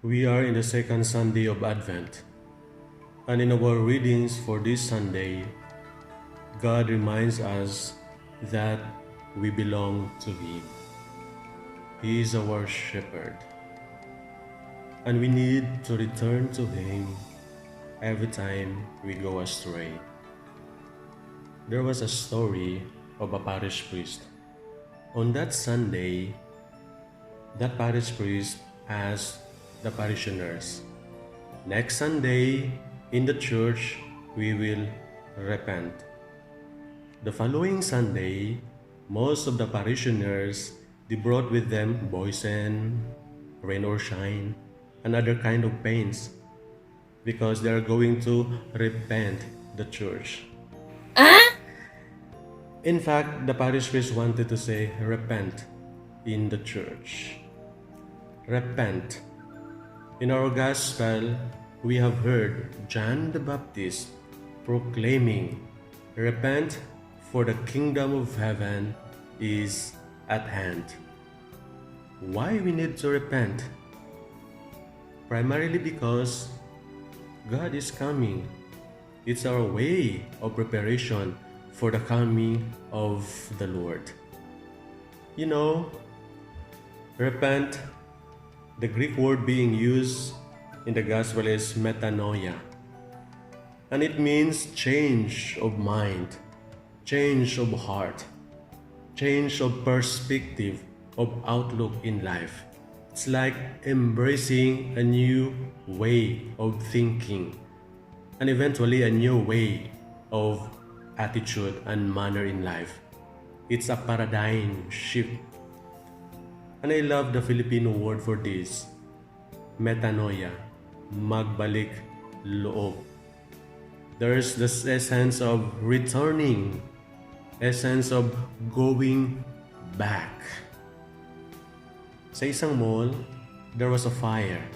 We are in the second Sunday of Advent, and in our readings for this Sunday, God reminds us that we belong to Him. He is our shepherd, and we need to return to Him every time we go astray. There was a story of a parish priest. On that Sunday, that parish priest asked the parishioners, "Next Sunday in the church, we will repent." The following Sunday, most of the parishioners, they brought with them boysen, rain or shine, and other kind of paints because they are going to repaint the church. In fact, the parish priest wanted to say repent in the church. Repent. In our gospel, we have heard John the Baptist proclaiming, "Repent, for the kingdom of heaven is at hand." Why we need to repent? Primarily because God is coming. It's our way of preparation for the coming of the Lord. You know, repent, the Greek word being used in the gospel is METANOIa, and it means change of mind, change of heart, change of perspective, of outlook in life. It's like embracing a new way of thinking and eventually a new way of attitude and manner in life. It's a paradigm shift. And I love the Filipino word for this, metanoia, magbalik loob. There's this essence of returning, essence of going back. Sa isang mall, there was a fire,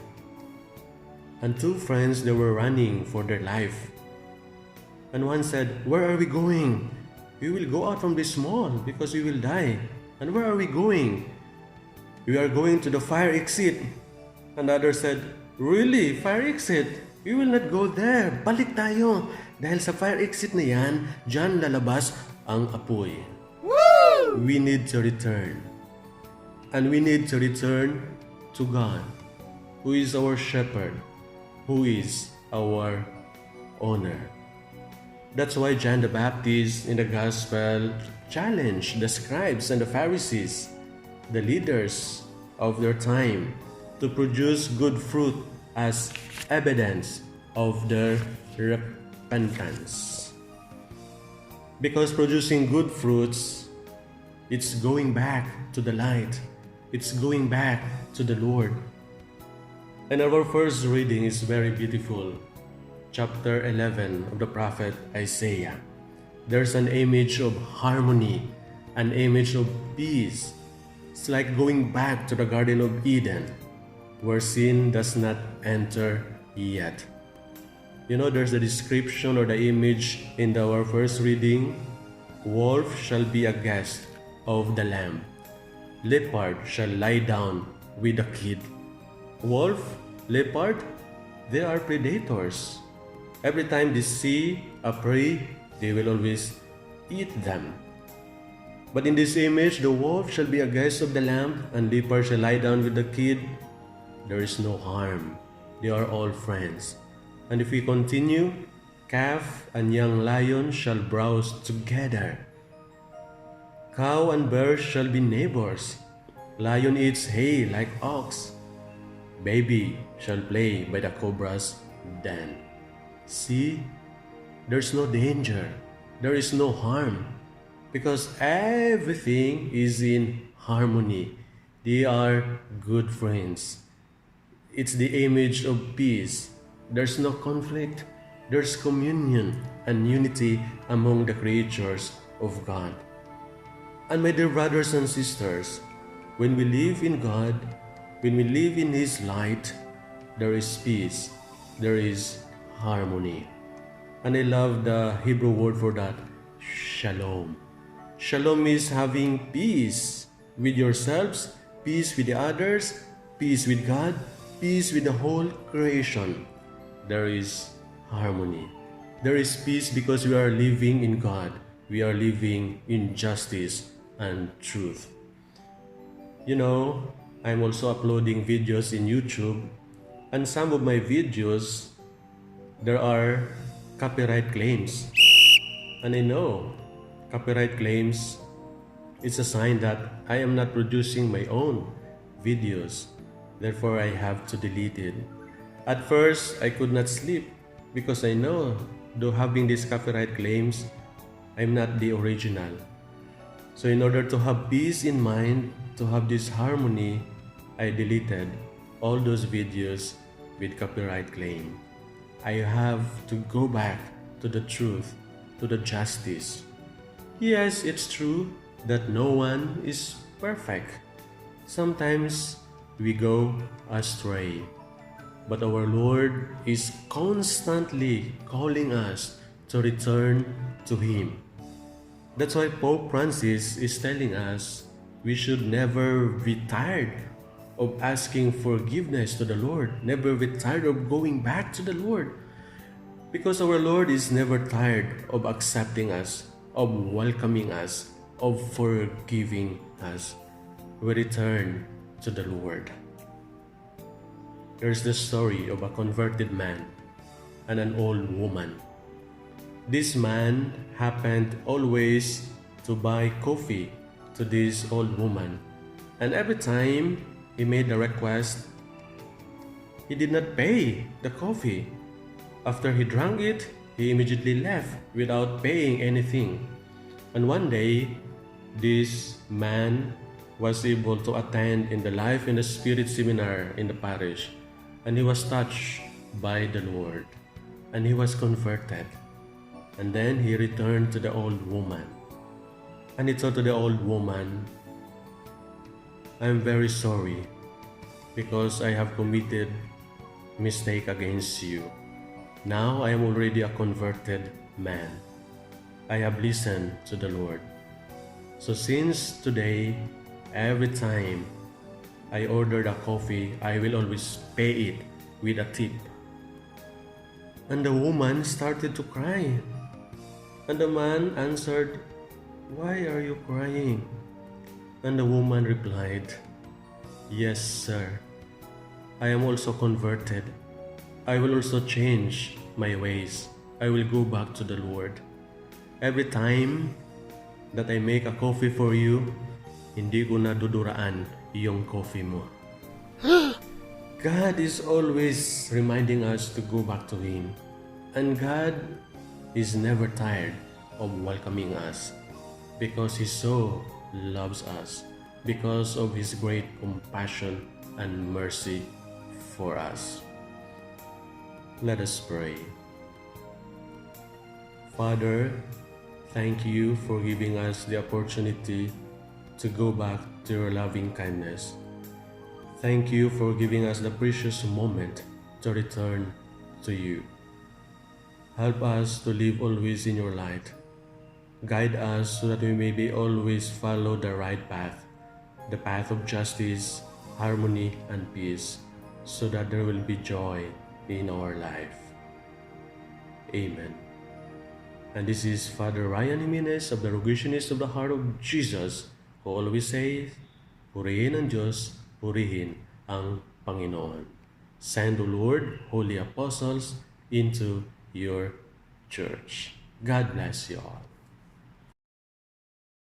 and two friends, they were running for their life. And one said, "Where are we going? We will go out from this mall because we will die." "And where are we going?" "We are going to the fire exit." And the other said, "Really? Fire exit? We will not go there. Balik tayo. Dahil sa fire exit na yan, dyan lalabas ang apoy." Woo! We need to return. And we need to return to God, who is our shepherd, who is our owner. That's why John the Baptist in the Gospel challenged the scribes and the Pharisees, the leaders of their time, to produce good fruit as evidence of their repentance. Because producing good fruits, it's going back to the light. It's going back to the Lord. And our first reading is very beautiful. Chapter 11 of the prophet Isaiah. There's an image of harmony, an image of peace. It's like going back to the Garden of Eden, where sin does not enter yet. You know, there's a description or the image in our first reading. Wolf shall be a guest of the lamb. Leopard shall lie down with the kid. Wolf, leopard, they are predators. Every time they see a prey, they will always eat them. But in this image, the wolf shall be a guest of the lamb, and leopard shall lie down with the kid. There is no harm. They are all friends. And if we continue, calf and young lion shall browse together. Cow and bear shall be neighbors. Lion eats hay like ox. Baby shall play by the cobra's den. See, there's no danger. There is no harm. Because everything is in harmony. They are good friends. It's the image of peace. There's no conflict. There's communion and unity among the creatures of God. And my dear brothers and sisters, when we live in God, when we live in His light, there is peace. There is harmony. And I love the Hebrew word for that, shalom. Shalom is having peace with yourselves, peace with the others, peace with God, peace with the whole creation. There is harmony. There is peace because we are living in God. We are living in justice and truth. You know, I'm also uploading videos in YouTube, and some of my videos, there are copyright claims. And I know copyright claims is a sign that I am not producing my own videos. Therefore, I have to delete it. At first, I could not sleep because I know, though having these copyright claims, I'm not the original. So in order to have peace in mind, to have this harmony, I deleted all those videos with copyright claim. I have to go back to the truth, to the justice. Yes, it's true that no one is perfect. Sometimes we go astray. But our Lord is constantly calling us to return to Him. That's why Pope Francis is telling us we should never be tired of asking forgiveness to the Lord, never be tired of going back to the Lord. Because our Lord is never tired of accepting us, of welcoming us, of forgiving us. We return to the Lord. There's the story of a converted man and an old woman. This man happened always to buy coffee to this old woman, and every time he made a request, he did not pay the coffee. After he drank it, he immediately left without paying anything. And one day, this man was able to attend in the Life in the Spirit seminar in the parish, and he was touched by the Lord, and he was converted. And then he returned to the old woman, and he told to the old woman, I'm very sorry because I have committed mistake against you. Now I am already a converted man. I have listened to the Lord. So since today, every time I ordered a coffee, I will always pay it with a tip. And the woman started to cry. And the man answered, Why are you crying? And the woman replied, Yes, sir. I am also converted. I will also change my ways. I will go back to the Lord. Every time that I make a coffee for you, hindi ko na duduraan yung coffee mo. God is always reminding us to go back to Him. And God is never tired of welcoming us because He so loves us, because of His great compassion and mercy for us. Let us pray. Father, thank you for giving us the opportunity to go back to your loving kindness. Thank you for giving us the precious moment to return to you. Help us to live always in your light. Guide us so that we may be always follow the right path, the path of justice, harmony, and peace, so that there will be joy in our life. Amen. And this is Father Ryan Jimenez of the Rogationists of the Heart of Jesus, who always says, Purihin ang Diyos, purihin ang Panginoon. Send, O Lord, holy apostles into your church. God bless you all.